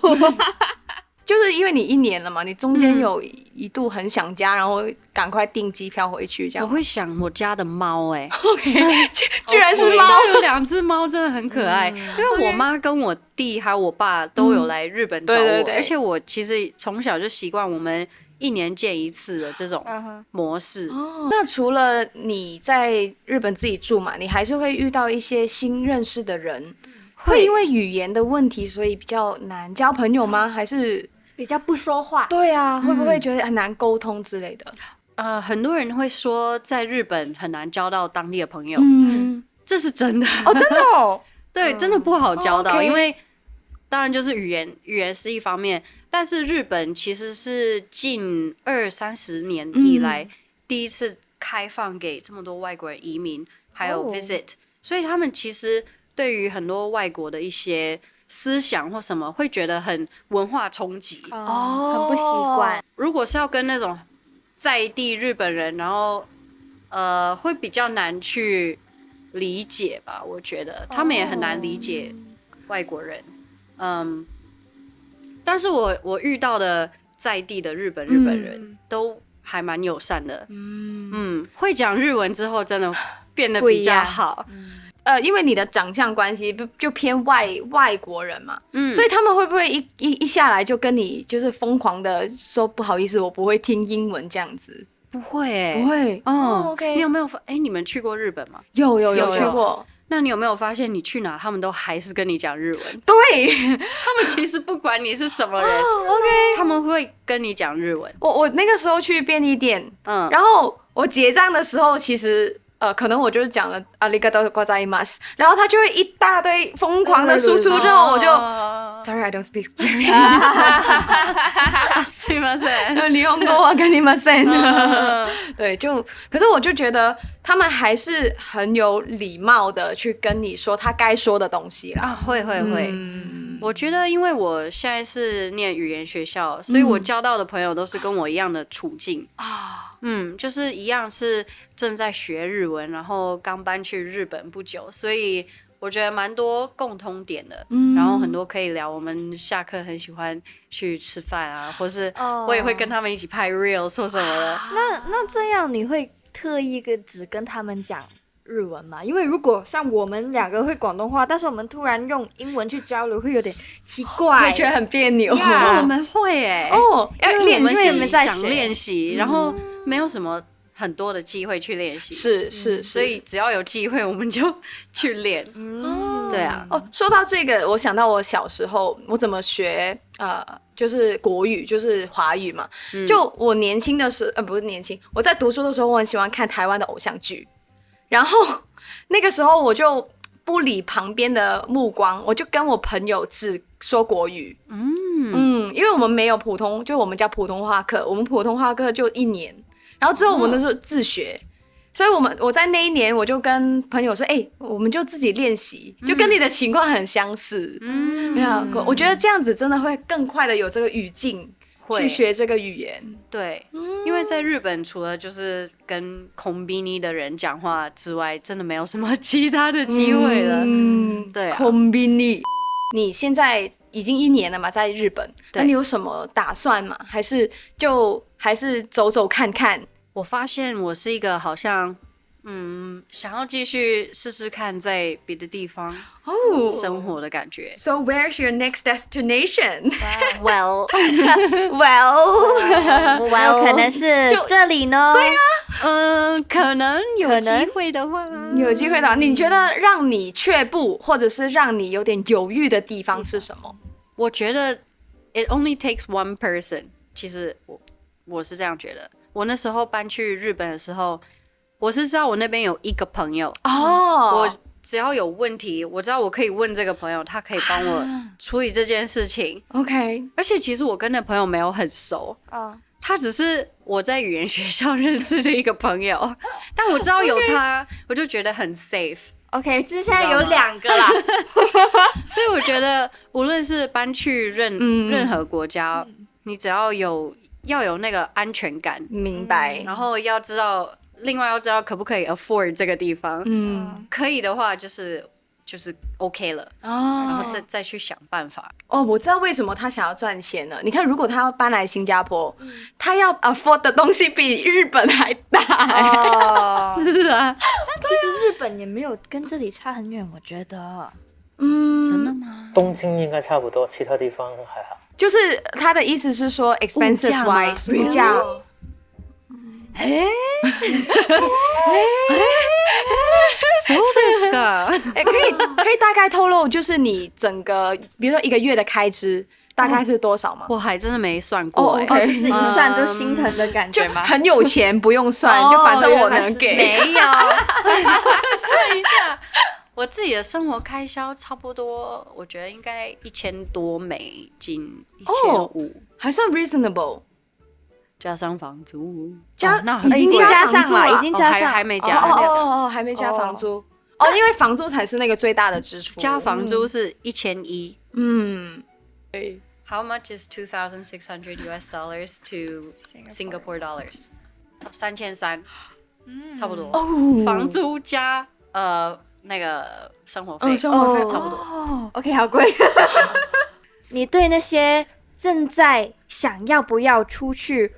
就是因为你1年了嘛，你中间有一度很想家，然后赶快订机票回去这样。我会想我家的猫OK， 居然是猫，有2只猫真的很可爱。因为我妈跟我弟还有我爸都有来日本找我，而且我其实从小就习惯我们1年见1次的这种模式。那除了你在日本自己住嘛，你还是会遇到一些新认识的人，会因为语言的问题，所以比较难交朋友吗？还是比较不说话？对啊，会不会觉得很难沟通之类的？很多人会说在日本很难交到当地的朋友，这是真的哦，真的哦，对，真的不好交到，因为当然就是语言是一方面，但是日本其实是近20-30年以来第一次开放给这么多外国人移民，还有 visit，所以他们其实对于很多外国的一些思想或什么会觉得很文化冲击很不习惯。如果是要跟那种在地日本人，然后会比较难去理解吧，我觉得他们也很难理解外国人。但是我遇到的在地的日本人都还蛮友善的，会讲日文之后真的变得比较好。因为你的长相关系就偏外国人嘛，所以他们会不会一下来就跟你就是疯狂的说不好意思，我不会听英文这样子？不会不会。OK。你有没有你们去过日本吗？有去过。那你有没有发现你去哪，他们都还是跟你讲日文？对，他们其实不管你是什么人，OK， 他们会跟你讲日文。我那个时候去便利店，然后我结账的时候，其实可能我就是讲了ありがとうございます，然后他就会一大堆疯狂的输出，之后我就Sorry, I don't speak Japanese。すいません。日本語わかりません。对，可是我就觉得他们还是很有礼貌的去跟你说他该说的东西啦。会。我觉得因为我现在是念语言学校，所以我交到的朋友都是跟我一样的处境就是一样是正在学日文，然后刚搬去日本不久，所以我觉得蛮多共通点的，然后很多可以聊。我们下课很喜欢去吃饭啊，或是我也会跟他们一起拍 reels 或什么的。那这样你会特意只跟他们讲日文吗？因为如果像我们2个会广东话，但是我们突然用英文去交流，会有点奇怪，会觉得很别扭。我们会要练习，因为我们想练习，然后没有什么很多的机会去练习，是，所以只要有机会我们就去练。对啊。说到这个，我想到我小时候我怎么学就是国语，就是华语嘛。就我年轻的时候，不是年轻，我在读书的时候，我很喜欢看台湾的偶像剧，然后那个时候我就不理旁边的目光，我就跟我朋友只说国语。因为我们没有就我们叫普通话课，我们普通话课就1年。然后之后我们都是自学，所以我在那1年我就跟朋友说，我们就自己练习，就跟你的情况很相似。我觉得这样子真的会更快的有这个语境去学这个语言。对，因为在日本除了就是跟kombini的人讲话之外，真的没有什么其他的机会了。对啊。kombini， 你现在已经1年了嘛，在日本，那你有什么打算吗？还是走走看看？我发现我是一个好像想要继续试试看在别的地方生活的感觉。So where's your next destination? Well， 可能是这里呢。对啊，可能有机会的话，你觉得让你却步，或者是让你有点犹豫的地方是什么？我觉得 it only takes one person。其实我是这样觉得。我那时候搬去日本的时候，我是知道我那边有一个朋友我只要有问题，我知道我可以问这个朋友，他可以帮我处理这件事情。OK， 而且其实我跟那朋友没有很熟他只是我在语言学校认识的一个朋友，但我知道有他，我就觉得很 safe。OK， 这现在有2个啦，所以我觉得无论是搬去任何国家，你只要有那个安全感，明白，然后另外要知道可不可以 afford 这个地方，可以的话就是 OK 了，然后再去想办法。我知道为什么他想要赚钱了。你看，如果他要搬来新加坡，他要 afford 的东西比日本还大。是啊，但其实日本也没有跟这里差很远，我觉得。真的吗？东京应该差不多，其他地方还好。就是他的意思是说 expenses wise 物价。そうですか。可以大概透露，就是你整个，比如说1个月的开支大概是多少吗？我还真的没算过。就是一算就心疼的感觉吗？就很有钱，不用算，就反正我能给。没有，算一下。我自己的生活开销差不多，我觉得应该$1000多，$1500，还算 reasonable。加上房租，已经加上了，已经加上，还没加，还没加房租。因为房租才是那个最大的支出。加房租是$1100。How much is $2,600 to Singapore dollars？ 3300，差不多。房租加那个生活费，差不多。OK， 好贵。你对那些正在想要不要出去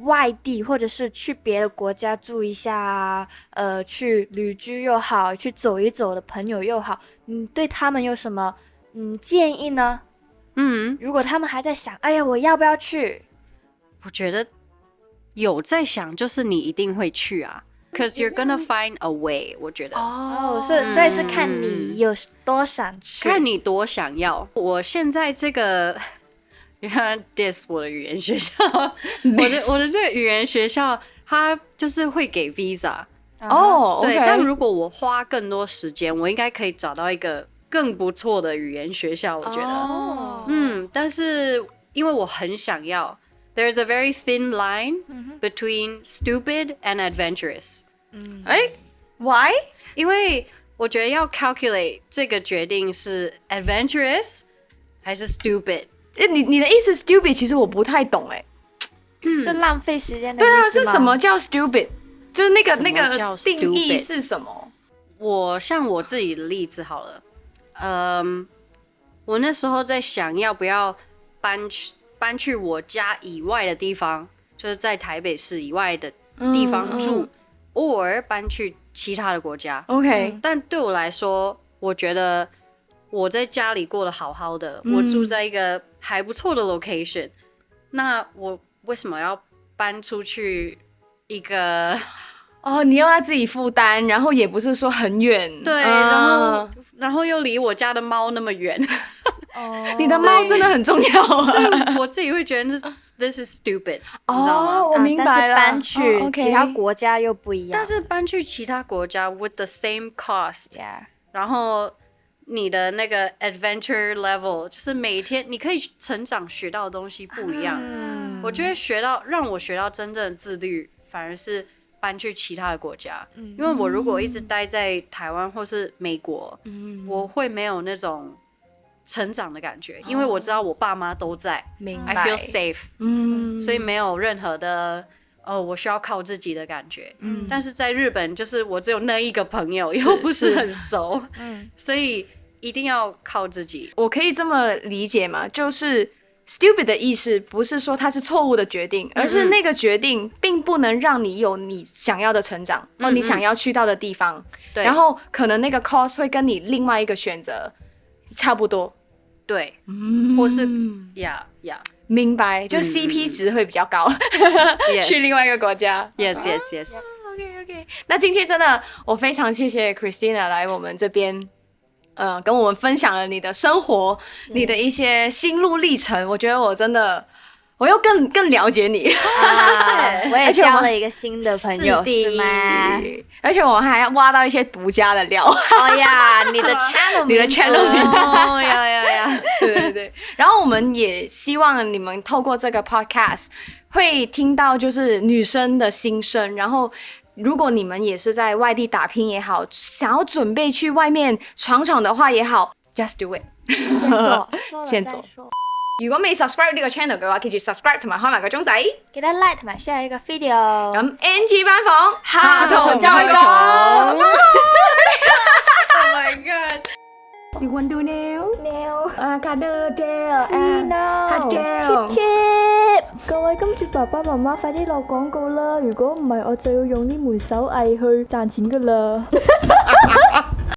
外地或者是去别的国家住一下去旅居又好，去走一走的朋友又好，你对他们有什么建议呢？如果他们还在想，哎呀，我要不要去？我觉得有在想，就是你一定会去啊。Cause you're gonna find a way， 我觉得。所以是看你有多想去，看你多想要。我现在这个，diss 我的语言学校，我的这个语言学校，它就是会给 visa。对，但如果我花更多时间，我应该可以找到一个更不错的语言学校，我觉得。但是因为我很想要。There's a very thin line between stupid and adventurous. Why？ 因为我觉得要 calculate 这个决定是 adventurous 还是 stupid。你的意思 stupid 其实我不太懂是浪费时间的意思吗？对啊，是什么叫 stupid？ 就是那个定义是什么？像我自己的例子好了，我那时候在想要不要搬去我家以外的地方，就是在台北市以外的地方住，or 搬去其他的国家。OK，但对我来说，我觉得我在家里过得好好的，我住在一个还不错的 location，那我为什么要搬出去一个？你又要自己负担，然后也不是说很远，对，然后又离我家的猫那么远。你的猫真的很重要所以我自己会觉得 this is stupid， 你知道吗？我明白了。但是搬去其他国家又不一样。但是搬去其他国家 with the same cost， 然后你的那个 adventure level， 就是每天你可以成长学到的东西不一样。我觉得让我学到真正的自律，反而是搬去其他的国家。因为我如果一直待在台湾或是美国，我会没有那种成长的感觉，因为我知道我爸妈都在，明白 I feel safe，所以没有任何的我需要靠自己的感觉。但是在日本，就是我只有那一个朋友，又不是很熟，所以一定要靠自己。我可以这么理解吗？就是 stupid 的意思不是说它是错误的决定，而是那个决定并不能让你有你想要的成长，你想要去到的地方。对，然后可能那个 cost 会跟你另外一个选择差不多。对，或是明白，就 CP 值会比较高，去另外一个国家。Yes。OK。那今天真的，我非常谢谢 Christina 来我们这边，跟我们分享了你的生活，你的一些心路历程。我觉得我又更了解你，我也交了一个新的朋友，是吗？而且我们还挖到一些独家的料。哦呀，你的 channel 哦呀，对。然后我们也希望你们透过这个 podcast 会听到就是女生的心声，然后如果你们也是在外地打拼也好，想要準備去外面闖的話也好 ，just do it， 先做。如果未 subscribe 呢個 channel 嘅話，記住 subscribe 同埋開埋個鐘仔，記得 like 同埋 share 呢個 video。咁 NG 班房下堂再講。Oh my god！You want to do nail？ Nail。Chip。各位金主爸爸媽媽，快啲落廣告啦！如果唔係，我就要用呢門手藝去賺錢噶啦。